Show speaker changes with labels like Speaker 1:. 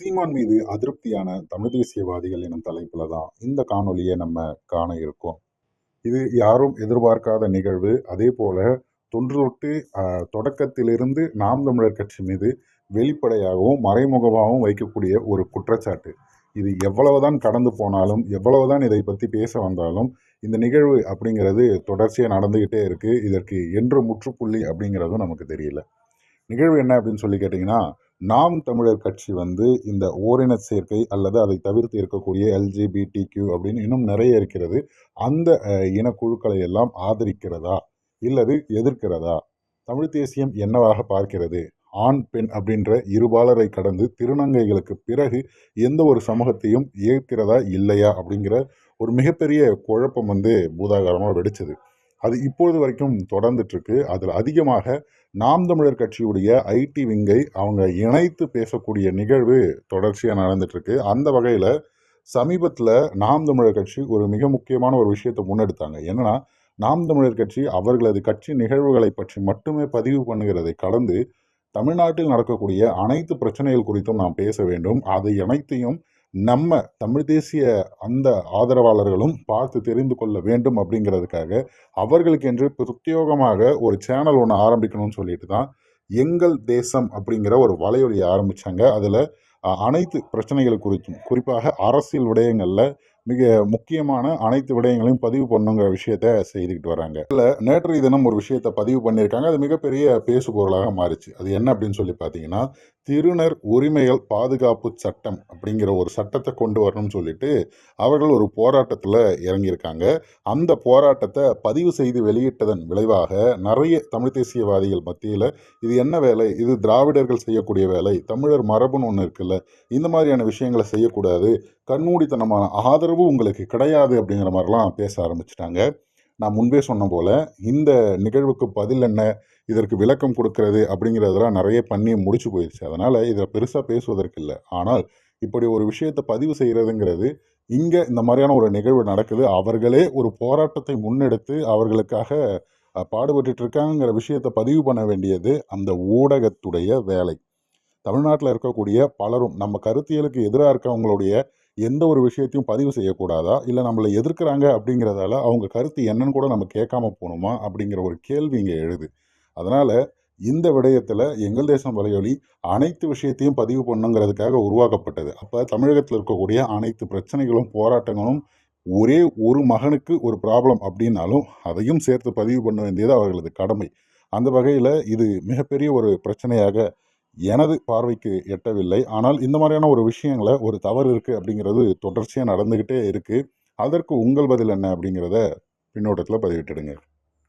Speaker 1: சீமான் மீது அதிருப்தியான தமிழ் தேசியவாதிகள் எனும் தலைப்புல தான் இந்த காணொளியை நம்ம காண இருக்கோம். இது யாரும் எதிர்பார்க்காத நிகழ்வு. அதே போல தொன்று தொடக்கத்திலிருந்து நாம் தமிழர் கட்சி மீது வெளிப்படையாகவும் மறைமுகமாகவும் வைக்கக்கூடிய ஒரு குற்றச்சாட்டு. இது எவ்வளவுதான் கடந்து போனாலும், எவ்வளவுதான் இதை பற்றி பேச வந்தாலும், இந்த நிகழ்வு அப்படிங்கிறது தொடர்ச்சியாக நடந்துகிட்டே இருக்கு. இதற்கு என்று முற்றுப்புள்ளி அப்படிங்கிறதும் நமக்கு தெரியல. நிகழ்வு என்ன அப்படின்னு சொல்லி கேட்டிங்கன்னா, நாம் தமிழர் கட்சி இந்த ஓரின சேர்க்கை அல்லது அதை தவிர்த்து இருக்கக்கூடிய எல்ஜிபிடிக்யூ அப்படின்னு இன்னும் நிறைய இருக்கிறது. அந்த இனக்குழுக்களை எல்லாம் ஆதரிக்கிறதா இல்லது எதிர்க்கிறதா? தமிழ் தேசியம் என்னவாக பார்க்கிறது? ஆண் பெண் அப்படின்ற இருபாலரை கடந்து திருநங்கைகளுக்கு பிறகு எந்த ஒரு சமூகத்தையும் ஏற்கிறதா இல்லையா அப்படிங்கிற ஒரு மிகப்பெரிய குழப்பம் பூதாகாரமாக வெடிச்சது. அது இப்பொழுது வரைக்கும் தொடர்ந்துட்டு இருக்கு. அதில் அதிகமாக நாம் தமிழர் கட்சியுடைய ஐடி விங்கை அவங்க இணைத்து பேசக்கூடிய நிகழ்வு தொடர்ச்சியாக நடந்துட்டு இருக்கு. அந்த வகையில் சமீபத்தில் நாம் தமிழர் கட்சி ஒரு மிக முக்கியமான ஒரு விஷயத்தை முன்னெடுத்தாங்க. என்னன்னா, நாம் தமிழர் கட்சி அவர்களது கட்சி நிகழ்வுகளை பற்றி மட்டுமே பதிவு பண்ணுகிறதை கடந்து தமிழ்நாட்டில் நடக்கக்கூடிய அனைத்து பிரச்சனைகள் குறித்தும் நாம் பேச வேண்டும். அதை அனைத்தையும் நம்ம தமிழ் தேசிய அந்த ஆதரவாளர்களும் பார்த்து தெரிந்து கொள்ள வேண்டும் அப்படிங்கிறதுக்காக அவர்களுக்கென்று பிரத்யோகமாக ஒரு சேனல் ஒன்று ஆரம்பிக்கணும்னு சொல்லிட்டு தான் எங்கள் தேசம் அப்படிங்கிற ஒரு வலையொலியை ஆரம்பித்தாங்க. அதில் அனைத்து பிரச்சனைகள் குறித்தும் குறிப்பாக அரசியல் விடயங்களில் மிக முக்கியமான அனைத்து விடயங்களையும் பதிவு பண்ணுங்கிற விஷயத்த செய்துக்கிட்டு வராங்க. இதில் நேற்றைய தினம் ஒரு விஷயத்தை பதிவு பண்ணியிருக்காங்க. அது மிகப்பெரிய பேசு பொருளாக மாறிச்சு. அது என்ன அப்படின்னு சொல்லி பார்த்தீங்கன்னா, திருநர் உரிமைகள் பாதுகாப்பு சட்டம் அப்படிங்கிற ஒரு சட்டத்தை கொண்டு வரணும்னு சொல்லிட்டு அவர்கள் ஒரு போராட்டத்தில் இறங்கியிருக்காங்க. அந்த போராட்டத்தை பதிவு செய்து வெளியிட்டதன் விளைவாக நிறைய தமிழ் தேசியவாதிகள் மத்தியில் இது என்ன வேலை, இது திராவிடர்கள் செய்யக்கூடிய வேலை, தமிழர் மரபுன்னு ஒன்று இருக்குல்ல, இந்த மாதிரியான விஷயங்களை செய்யக்கூடாது, கண்மூடித்தனமான ஆதரவு உங்களுக்கு கிடையாது அப்படிங்கிற மாதிரிலாம் பேச ஆரம்பிச்சிட்டாங்க. நான் முன்பே சொன்ன போல இந்த நிகழ்வுக்கு பதில் என்ன, இதற்கு விளக்கம் கொடுக்கறது அப்படிங்கிறதெல்லாம் நிறைய பண்ணி முடிச்சு போயிடுச்சு. அதனால் இதில் பெருசாக பேசுவதற்கு இல்லை. ஆனால் இப்படி ஒரு விஷயத்தை பதிவு செய்கிறதுங்கிறது இங்கே இந்த மாதிரியான ஒரு நிகழ்வு நடக்குது. அவர்களே ஒரு போராட்டத்தை முன்னெடுத்து அவர்களுக்காக பாடுபட்டு இருக்காங்கிற விஷயத்தை பதிவு பண்ண வேண்டியது அந்த ஊடகத்துடைய வேலை. தமிழ்நாட்டில் இருக்கக்கூடிய பலரும் நம்ம கருத்தியலுக்கு எதிராக இருக்கவங்களுடைய எந்த ஒரு விஷயத்தையும் பதிவு செய்யக்கூடாதா, இல்லை நம்மளை எதிர்க்கிறாங்க அப்படிங்கிறதால அவங்க கருத்து என்னன்னு கூட நம்ம கேட்காம போகணுமா அப்படிங்கிற ஒரு கேள்வி இங்கே எழுது. அதனால் இந்த விடயத்தில் எங்கள் தேசம் வலையொலி அனைத்து விஷயத்தையும் பதிவு பண்ணுங்கிறதுக்காக உருவாக்கப்பட்டது. அப்போ தமிழகத்தில் இருக்கக்கூடிய அனைத்து பிரச்சனைகளும் போராட்டங்களும் ஒரே ஒரு மகனுக்கு ஒரு ப்ராப்ளம் அப்படின்னாலும் அதையும் சேர்த்து பதிவு பண்ண வேண்டியது அவர்களது கடமை. அந்த வகையில் இது மிகப்பெரிய ஒரு பிரச்சனையாக எனது பார்வைக்கு எட்டவில்லை. ஆனால் இந்த மாதிரியான ஒரு விஷயங்களை ஒரு தவறு இருக்குது அப்படிங்கிறது தொடர்ச்சியாக நடந்துக்கிட்டே இருக்குது. அதற்கு உங்கள் பதில் என்ன அப்படிங்கிறத பின்னோட்டத்தில் பதிவிட்டுடுங்க.